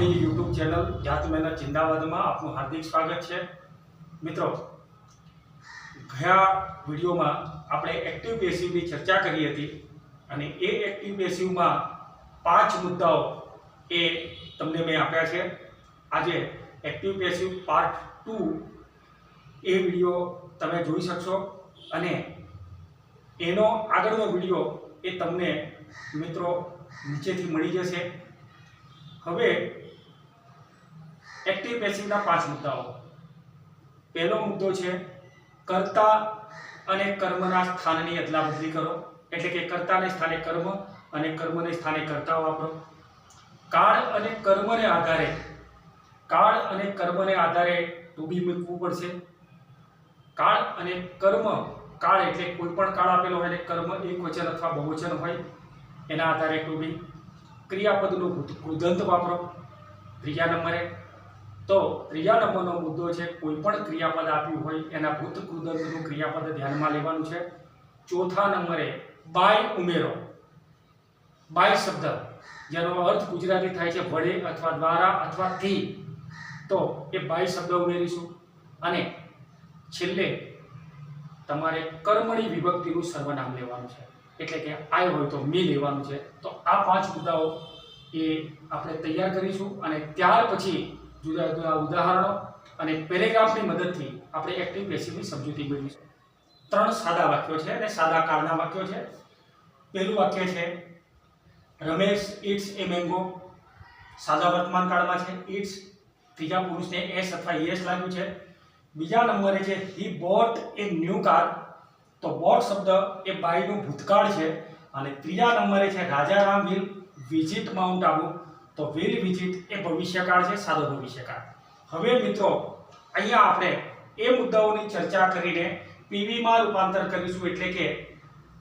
આપણી YouTube channel જાત મહેનત જિંદાબાદમાં આપનું હાર્દિક સ્વાગત છે। મિત્રો, ગયા વિડીયોમાં આપણે એક્ટિવ પેસિવની ચર્ચા કરી હતી અને એ એક્ટિવ પેસિવમાં 5 મુદ્દાઓ એ તમને મેં આપ્યા છે। આજે એક્ટિવ પેસિવ પાર્ટ 2 એ વિડીયો તમે જોઈ શકશો અને એનો આગળનો વિડીયો એ તમને મિત્રો નીચેથી મળી જશે। હવે એક્ટિવ પેસિવના 5 મુદ્દાઓ। પહેલો મુદ્દો છે કર્તા અને કર્મના સ્થાનની અદલાબદલી કરો, એટલે કે કર્તાને સ્થાને કર્મ અને કર્મને સ્થાને કર્તા વાપરો। કાળ અને કર્મને આધારે ટુ બી મૂકવું પડશે। કાળ અને કર્મ, કાળ એટલે કોઈ પણ કાળ આપેલો હોય અને કર્મ એકવચન અથવા બહુવચન હોય એના આધારે ટુ બી। ક્રિયાપદનું કૃદંત વાપરો ત્રીજા નંબરે। તો ત્રીજા નંબરનો મુદ્દો છે કોઈ પણ ક્રિયાપદ આપ્યું હોય એના ભૂત કૃદંતનું ક્રિયાપદ ધ્યાનમાં લેવાનું છે। ચોથા નંબરે બાય ઉમેરો। બાય શબ્દ જેનો અર્થ ગુજરાતી થાય છે વડે અથવા દ્વારા અથવા થી, તો એ બાય શબ્દ ઉમેરીશું। અને છેલ્લે તમારે કર્મણી વિભક્તિનું સર્વનામ લેવાનું છે, એટલે કે આય હોય તો મી લેવાનું છે। તો આ 5 મુદ્દાઓ એ આપણે તૈયાર કરીશું અને ત્યાર પછી જુદા જુદા ઉદાહરણો અને પેરેગ્રાફની મદદથી આપણે એક્ટિવ પેસિવની સમજૂતી મેળવીશું। 3 સાદા વાક્યો છે અને સાદા કાળના વાક્યો છે। પહેલું વાક્ય છે રમેશ ઇટ્સ એ મેંગો। સાદા વર્તમાન કાળમાં છે ઇટ્સ, ત્રીજા પુરુષને એસ અથવા યસ લાગ્યું છે। બીજા નંબરે છે he bought A new car. તો બોટ શબ્દ એ બાયનું ભૂતકાળ છે। અને ત્રીજા નંબરે છે Rajaram will visit Mount Abu. તો વિલ વિઝિટ એ ભવિષ્યકાળ છે, સાદો ભવિષ્યકાળ। હવે મિત્રો અહીંયા આપણે એ મુદ્દાઓની ચર્ચા કરીને પીવી માં રૂપાંતર કરીશું, એટલે કે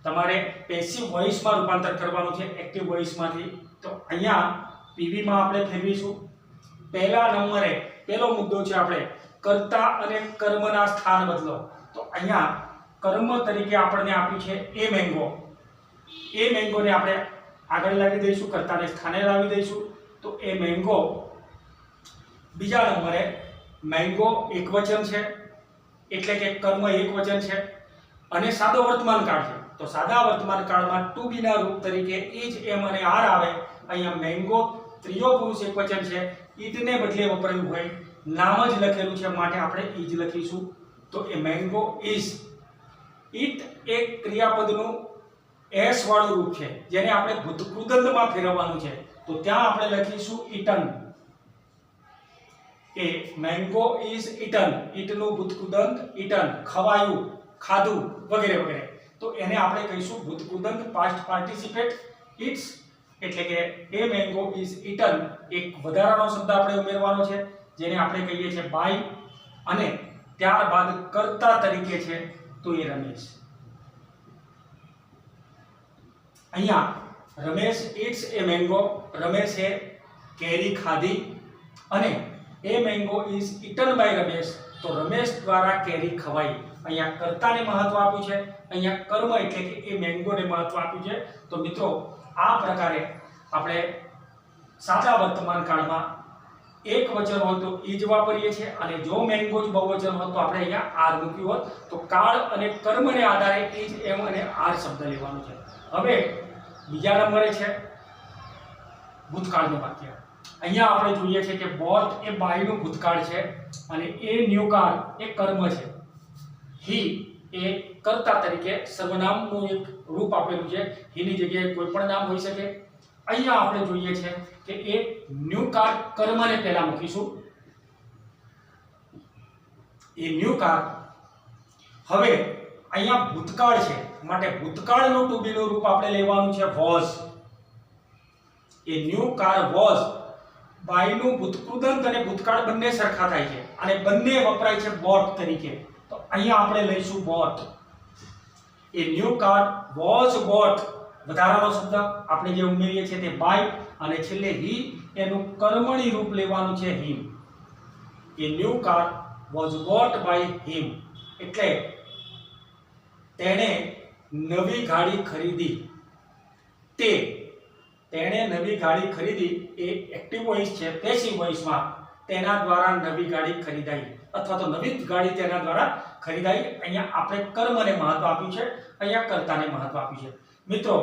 તમારે પેસિવ વોઇસમાં રૂપાંતર કરવાનું છે એક્ટિવ વોઇસમાંથી। તો અહીંયા પીવી માં આપણે ફેરવીશું। પહેલા નંબરે પહેલો મુદ્દો છે આપણે કર્તા અને કર્મના સ્થાન બદલો। તો અહીંયા કર્મ તરીકે આપણને આપ્યું છે એ મેંગો। એ મેંગોને આપણે આગળ લાવી દઈશું, કર્તાને સ્થાને લાવી દઈશું। તો એ મેંગો। બીજા નંબરે મેંગો એકવચન છે, એટલે કે કર્મ એકવચન છે અને સાદો વર્તમાન કાળ છે। તો સાદા વર્તમાન કાળમાં ટુ બી ના રૂપ તરીકે ઇજ, એમ અને આર આવે। અહીંયા મેંગો ત્રીજો પુરુષ એકવચન છે, ઇટને બદલે વપરાયું હોય, નામ જ લખેલું છે માટે આપણે ઇજ લખીશું। તો એ મેંગો ઇઝ। ઇટ એક ક્રિયાપદનું એસ વાળું રૂપ છે જેને આપણે ભૂતકૃદંતમાં ફેરવવાનું છે। તો ત્યાં આપણે લખીશું eaten. A mango is eaten, ઇટનું ભૂતકૃદંત ઇટન, ખવાયું, ખાધું વગેરે વગેરે। તો એને આપણે કહીશું ભૂતકૃદંત પાસ્ટ પાર્ટિસિપેટ ઇટ્સ, એટલે કે એ મેંગો ઇઝ ઇટન। એક વધારાનો શબ્દ આપણે ઉમેરવાનો છે જેને આપણે કહીએ છીએ બાય, અને ત્યારબાદ કર્તા તરીકે છે તો એ રમેશ। અહીંયા રમેશ ઇટ્સ એ મેંગો, રમેશે કેરી ખાધી, અને a mango is eaten by Ramesh. તો રમેશ દ્વારા કેરી ખવાઈ। અહીંયા કર્તાને મહત્વ આપ્યું છે, અહીંયા કર્મ એટલે કે એ મેંગોને મહત્વ આપ્યું છે। તો મિત્રો આ પ્રકારે આપણે સાદા વર્તમાન કાળમાં એક વચન હોય તો ઇજ વાપરીએ છીએ, અને જો મેંગો જ બહુવચન હોત તો આપણે અહીંયા આર મૂક્યું હોત। તો કાળ અને કર્મને આધારે ઇજ, એમ અને આર શબ્દ લેવાનું છે। હવે બીજા નંબરે છે ભૂતકાળનું વાક્ય। અહીંયા આપણે જોઈએ છે કે બોટ એ બાયનું ભૂતકાળ છે અને એ ન્યૂ કાર એ કર્મ છે। હી એ કર્તા તરીકે સર્વનામનું એક રૂપ આપેલું છે, હીની જગ્યાએ કોઈ પણ નામ હોઈ શકે। અહીંયા આપણે જોઈએ છે કે એ ન્યૂ કાર કર્મને પહેલા મૂકીશું, એ ન્યૂ કાર। હવે અહીંયા ભૂતકાળ છે માટે ભૂતકાળનું ટુ બી નું રૂપ આપણે લેવાનું છે was. A new car was, બાયનું ભૂતકૃદંત અને ભૂતકાળ બંને સરખા થાય છે અને બંને વપરાય છે બોટ તરીકે। તો અહીંયા આપણે લઈશું boat. A new car was boat, વધારાનો શબ્દ આપણે જે ઉમેરીએ છીએ તે બાય, અને છેલ્લે હી એનું કર્મણી રૂપ લેવાનું છે him. A new car was bought by him, એટલે તેણે નવી ગાડી ખરીદી। તે તેણે નવી ગાડી ખરીદી એ એક્ટિવ વોઇસ છે પેસિવ વોઇસમાં તેના દ્વારા નવી ગાડી ખરીદાઈ અથવા તો નવી ગાડી તેના દ્વારા ખરીદાઈ અહીંયા આપણે કર્મને મહત્વ આપ્યું છે અહીંયા કર્તાને મહત્વ આપ્યું છે મિત્રો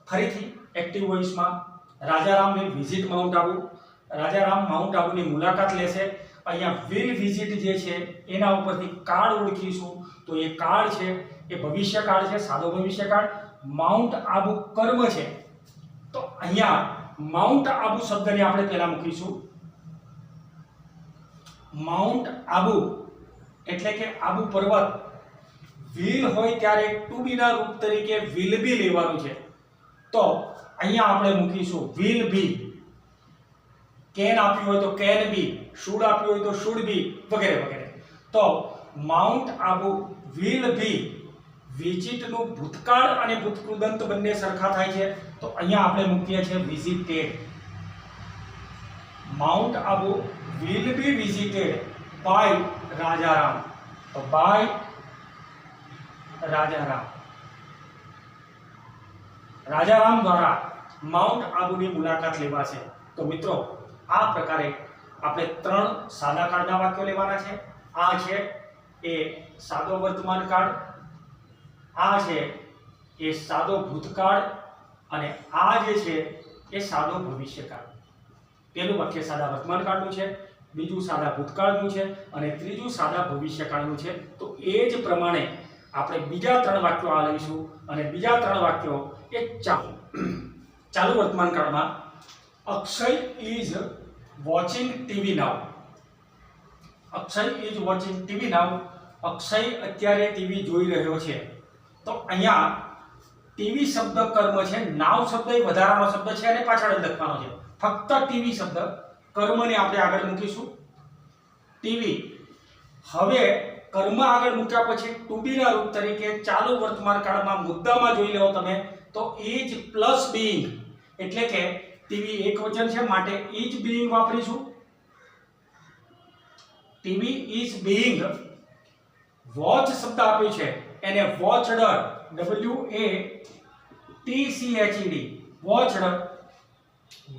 ફરીથી એક્ટિવ વોઇસમાં Rajaram will visit Mount Abu Rajaram Mount આબુની મુલાકાત લેશે અહીંયા વિલ વિઝિટ જે છે એના ઉપરથી કાળ ઓળખીશું તો એ કાળ છે એ ભવિષ્યકાળ છે સાદો ભવિષ્યકાળ માઉન્ટ આબુ કર્મ છે તો અહીંયા માઉન્ટ આબુ શબ્દને આપણે પહેલા મૂકીશું માઉન્ટ આબુ એટલે કે આબુ પર્વત વિલ હોય ત્યારે ટુ બી ના રૂપ તરીકે વિલ બી લેવાનું છે તો અહીંયા આપણે મૂકીશું વિલ બી કેન આપ્યું હોય તો કેન બી શુડ આપ્યું હોય તો શુડ બી વગેરે વગેરે તો mount Abu will be visit નું ભૂતકાળ અને ભૂતકૃદંત બંને સરખા થાય છે તો અહીંયા આપણે મૂકીએ છીએ visited mount Abu will be visited by Rajaram તો by રાજારામ દ્વારા માઉન્ટ આબુની મુલાકાત લેવાશે તો મિત્રો આ પ્રકારે આપણે 3 સાદા કાળના વાક્યો લેવાના છે આ છે એ સાદો વર્તમાન કાળ આ છે એ સાદો ભૂતકાળ અને આ જે છે એ સાદો ભવિષ્યકાળ પહેલું વાક્ય સાદા વર્તમાન કાળનું છે બીજું સાદા ભૂતકાળનું છે અને ત્રીજું સાદા ભવિષ્યકાળનું છે તો એ જ પ્રમાણે આપણે બીજા 3 વાક્યો આ લઈશું અને બીજા 3 વાક્યો એ ચાલુ વર્તમાન કાળમાં Akshay is watching TV now Akshay is watching TV now Akshay અત્યારે ટીવી જોઈ રહ્યો છે તો અહીંયા ટીવી શબ્દ કર્મ છે નાવ શબ્દ એ વધારાનો શબ્દ છે અને પાછળ લખવાનો છે ફક્ત ટીવી શબ્દ કર્મને આપણે આગળ મૂકીશું ટીવી હવે કર્મ આગળ મૂક્યા પછી ટુ બી ના રૂપ તરીકે ચાલુ વર્તમાન કાળમાં મુદ્દામાં જોઈ લેવો તમે તો ઇઝ પ્લસ બીઇંગ એટલે કે ટીવી એકવચન છે માટે ઇઝ બીઇંગ વાપરીશું ટીવી ઇઝ બીઇંગ વોચ શબ્દ આપ્યો છે એને વોચડ WATCHED વોચડ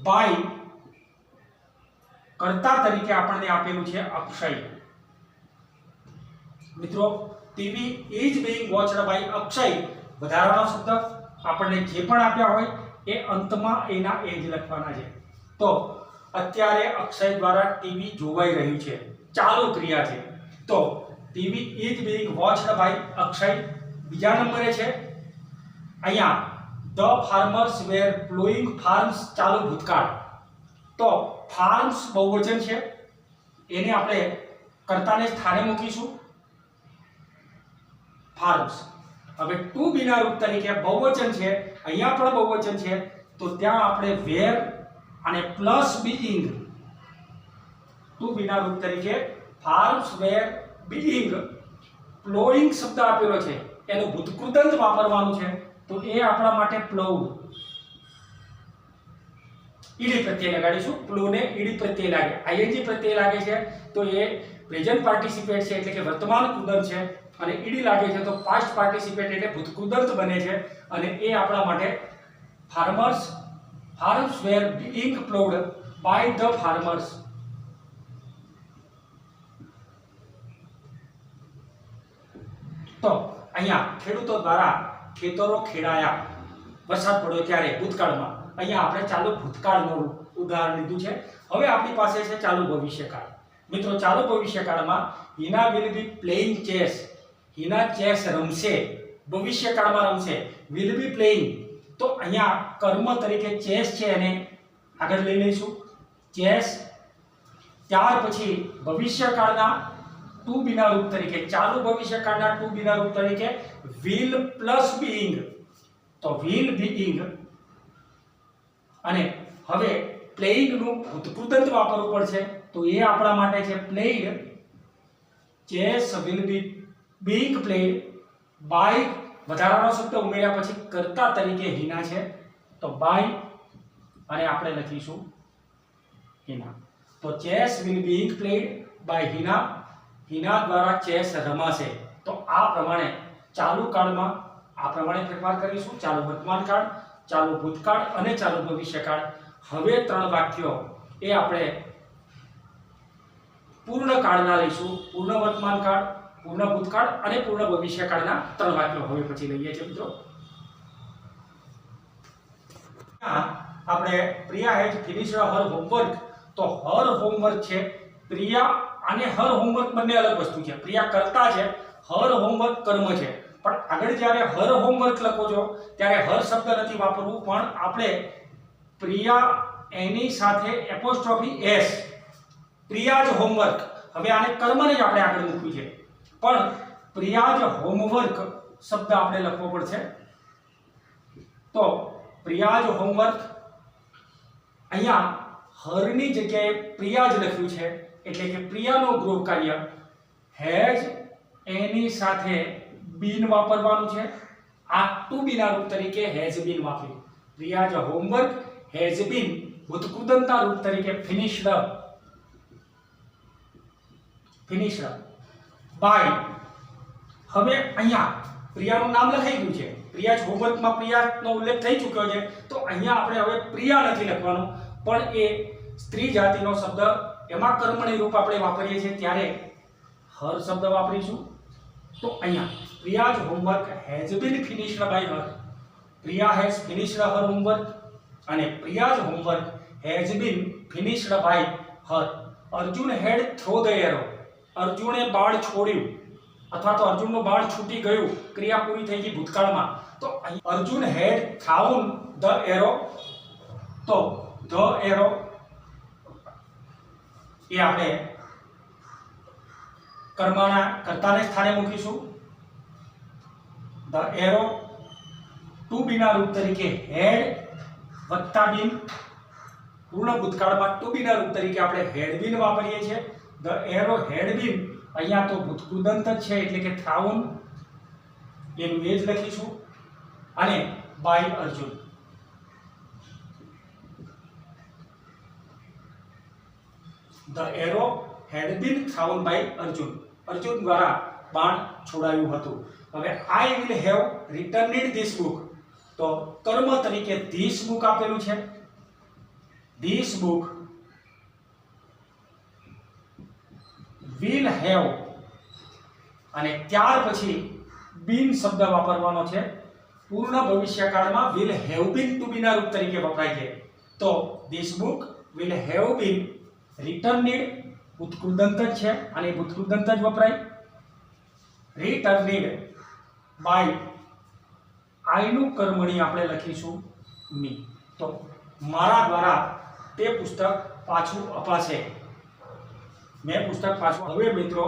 બાય કર્તા તરીકે આપણને આપેલું છે અક્ષય મિત્રો TV is being watched by Akshay વધારાનો શબ્દ આપણને જે પણ આપ્યા હોય એ અંતમાં એના એ જ લખવાના છે તો અત્યારે અક્ષય દ્વારા ટીવી જોવાઈ રહ્યું છે ચાલુ ક્રિયા છે તો TV is being watched by Akshay બીજા નંબરે છે અહીંયા the farmers were ploughing farms ચાલુ ભૂતકાળ તો ફાર્મ્સ બહુવચન છે એને આપણે કર્તાને સ્થાને મૂકીશું ફાર્મ્સ હવે ટુ બી ના રૂપ તરીકે બહુવચન છે અહીંયા પણ બહુવચન છે તો ત્યાં આપણે વેર અને પ્લસ બીઇંગ ટુ બી ના રૂપ તરીકે ફાર્મ્સ વેર બીઇંગ પ્લોઈંગ શબ્દ આપેલો છે એનું ભૂતકૃદંત વાપરવાનું છે તો એ આપણા માટે પ્લોઉડ ઈડી પ્રત્યય લગાડીશું પ્લોને ઈડી પ્રત્યય લાગે આઈએનજી પ્રત્યય લાગે છે તો એ પ્રેઝન્ટ પાર્ટિસિપેટ છે એટલે કે વર્તમાન કૃદંત છે અને ઈડી લાગે છે તો પાસ્ટ પાર્ટિસિપેટ એટલે ભૂતકૃદંત બને છે અને એ આપણા માટે farmers were being ploughed by the farmers તો અહીંયા ખેડૂતો દ્વારા ખેતરો ખેડાયા વરસાદ પડ્યો ત્યારે ભૂતકાળમાં અહીંયા આપણે ચાલુ ભૂતકાળનું ઉદાહરણ લીધું છે હવે આપણી પાસે છે ચાલુ ભવિષ્યકાળ મિત્રો ચાલુ ભવિષ્યકાળમાં Hina will be playing chess Hina chess રમશે ભવિષ્યકાળમાં રમશે વિલ બી પ્લેઇંગ તો અહીંયા કર્મ તરીકે ચેસ છે એને આગળ લઈ લઈશું ચેસ ત્યાર પછી ભવિષ્યકાળના ટુ બી ના રૂપ તરીકે ચાલુ ભવિષ્યકાળના ટુ બી ના રૂપ તરીકે will પ્લસ બીઇંગ તો will being અને હવે પ્લેઇંગ નું ભૂતકૃદંત વાપરવું પડશે તો એ આપણા માટે છે played chess will be being played by વધારાનો શબ્દ ઉમેર્યા પછી કર્તા તરીકે હિના છે તો બાય અને આપણે લખીશું હિના તો chess will being played by Hina Hina દ્વારા ચેસ રમાશે તો આ પ્રમાણે ચાલુ કાળમાં આ પ્રમાણે ફેરફાર કરીશું ચાલુ વર્તમાન કાળ ચાલુ ભૂતકાળ અને ચાલુ ભવિષ્યકાળ. હવે 3 વાક્યો એ આપણે પૂર્ણ કાળના લઈશું. પૂર્ણ વર્તમાન કાળ, પૂર્ણ ભૂતકાળ અને પૂર્ણ ભવિષ્યકાળના 3 વાક્યો હવે પછી લઈએ છીએ મિત્રો. આપણે Priya has finished her homework. તો હર હોમવર્ક છે, પ્રિયા અને હર હોમવર્ક બંને અલગ વસ્તુ છે. પ્રિયા કરતા છે, હર હોમવર્ક કર્મ છે. પણ આગળ જ્યારે હર હોમવર્ક લખો છો ત્યારે હર શબ્દ નથી વાપરવું, પણ આપણે પ્રિયા એની સાથે એપોસ્ટ્રોફી એસ, પ્રિયા જ હોમવર્ક. હવે આને કર્મને જ આપણે આગળ મૂક્યું છે, પણ પ્રિયા જ હોમવર્ક શબ્દ આપણે લખવો પડશે. તો પ્રિયા જ હોમવર્ક, અહીંયા હરની જગ્યાએ પ્રિયા જ લખ્યું છે, એટલે કે પ્રિયાનું ગૃહ કાર્ય હેઝ એની સાથે બીન વાપરવાનું છે. આ ટુ બી ના રૂપ તરીકે હેઝ બીન વાપર્યું. પ્રિયા જ હોમવર્ક હેઝ બીન ભૂતકૃદંતા રૂપ તરીકે ફિનિશ્ડ બાય. હવે અહીંયા પ્રિયાનું નામ લખાઈ ગયું છે, પ્રિયા જ હોમવર્કમાં પ્રિયાનો ઉલ્લેખ થઈ ચૂક્યો છે, તો અહીંયા આપણે હવે પ્રિયા નથી લખવાનું, પણ એ સ્ત્રી જાતિનો શબ્દ, એમાં કર્મણી રૂપ આપણે વાપરીએ છીએ ત્યારે હર શબ્દ વાપરીશું. તો અહીંયા પ્રિયા જ homework has been finished by her. Priya has finished her homework અને પ્રિયા જ homework has been finished by her. Arjun had throw the arrow. અર્જુને બાણ છોડ્યું અથવા તો અર્જુનનું બાણ છૂટી ગયું, ક્રિયા પૂરી થઈ ગઈ ભૂતકાળમાં. તો અહીં અર્જુન હેડ થ્રાઉન ધ એરો. તો ધ એરો એ આપણે કર્મના કર્તાને સ્થાને મૂકીશું. ધ એરો ટુ બી ના રૂપ તરીકે હેડ વત્તા બીન. પૂર્ણ ભૂતકાળમાં ટુ બી ના રૂપ તરીકે આપણે હેડ બીન વાપરીએ છીએ. ધ એરો હેડ બીન, અહીંયા તો ભૂતકૃદંત જ છે એટલે કે થ્રાઉન, એનું એ જ લખીશું. અને by Arjun. The arrow had been thrown by Arjun. Arjun દ્વારા બાણ છોડાયું હતું. હવે I will have returned this book. તો કર્મ તરીકે ધીસ બુક આપેલું છે. ધીસ બુક વિલ હેવ, અને ત્યાર પછી બીન શબ્દ વાપરવાનો છે. પૂર્ણ ભવિષ્યકાળમાં will have been to be ના રૂપ તરીકે વપરાય છે. તો this book will have been returned, ભૂતકૃદંત જ છે અને ભૂતકૃદંત જ વપરાય. રિટર્નડ બાય આઈનું કર્મણી આપણે લખીશું મી. તો મારા દ્વારા તે પુસ્તક પાછું અપાશે. મેં પુસ્તક પાછું. હવે મિત્રો